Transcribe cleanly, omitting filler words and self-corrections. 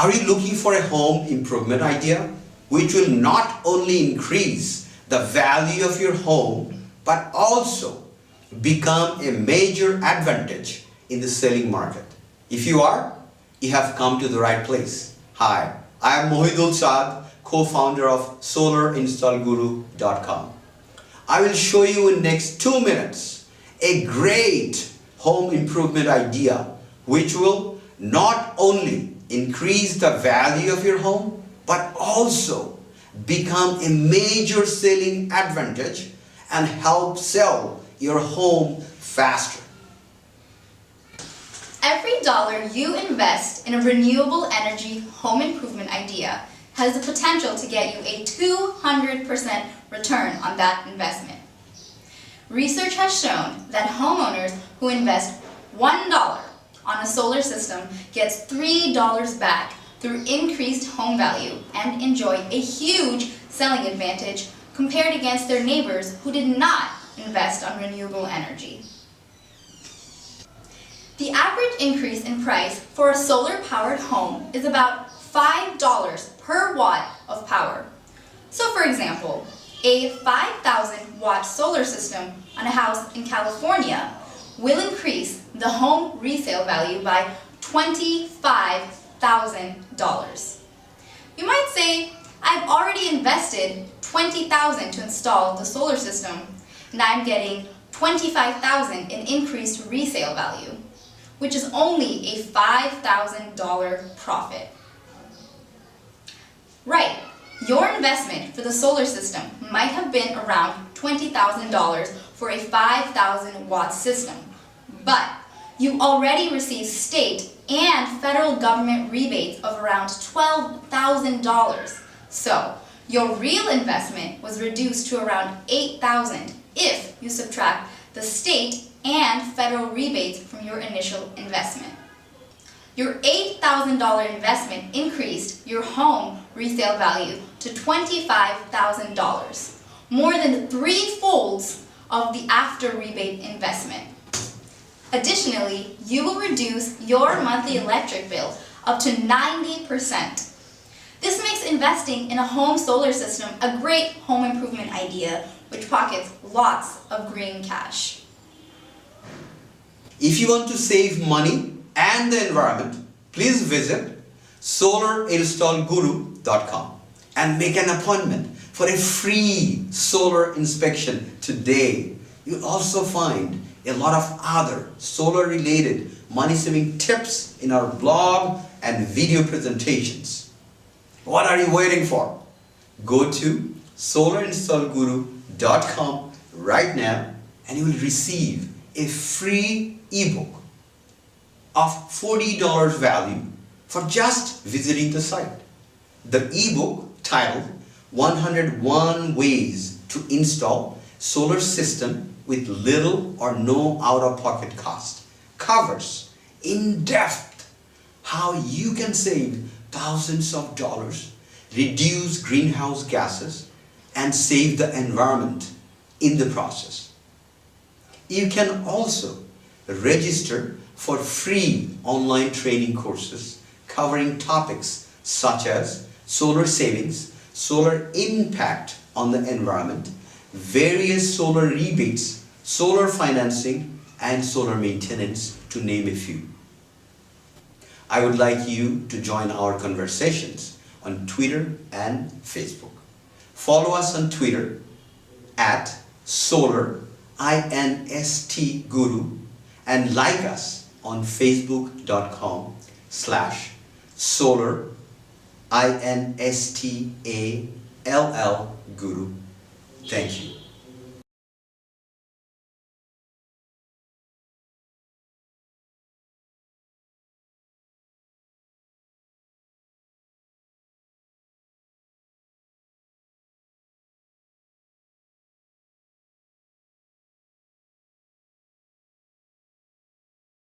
Are you looking for a home improvement idea which will not only increase the value of your home but also become a major advantage in the selling market? If you are, you have come to the right place. Hi, I am Mohidul Saad, co-founder of solerinstallguru.com. I will show you in next 2 minutes a great home improvement idea which will not only increase the value of your home but also become a major selling advantage and help sell your home faster. Every dollar you invest in a renewable energy home improvement idea has the potential to get you a 200% return on that investment. Research has shown that homeowners who invest $1 on a solar system gets $3 back through increased home value and enjoy a huge selling advantage compared against their neighbors who did not invest on renewable energy. The average increase in price for a solar-powered home is about $5 per watt of power. So for example, a 5,000 watt solar system on a house in California will increase the home resale value by $25,000. You might say, I've already invested $20,000 to install the solar system and I'm getting $25,000 in increased resale value, which is only a $5,000 profit. Right, your investment for the solar system might have been around $20,000 for a 5,000 watt system, but you already received state and federal government rebates of around $12,000. So your real investment was reduced to around $8,000 if you subtract the state and federal rebates from your initial investment. Your $8,000 investment increased your home resale value to $25,000, more than 3-folds of the after rebate investment. Additionally, you will reduce your monthly electric bill up to 90%. This makes investing in a home solar system a great home improvement idea which pockets lots of green cash. If you want to save money and the environment, please visit solerinstallguru.com and make an appointment for a free solar inspection today. You'll also find a lot of other solar-related money-saving tips in our blog and video presentations. What are you waiting for? Go to solerinstallguru.com right now and you will receive a free ebook of $40 value for just visiting the site. The ebook titled 101 Ways to Install Solar System with Little or No Out-of-Pocket Cost covers in depth how you can save thousands of dollars, reduce greenhouse gases, and save the environment in the process. You can also register for free online training courses covering topics such as solar savings, solar impact on the environment, various solar rebates, solar financing, and solar maintenance, to name a few. I would like you to join our conversations on Twitter and Facebook. Follow us on Twitter at SolarInstGuru and like us on Facebook.com/SolarInstallGuru. Thank you.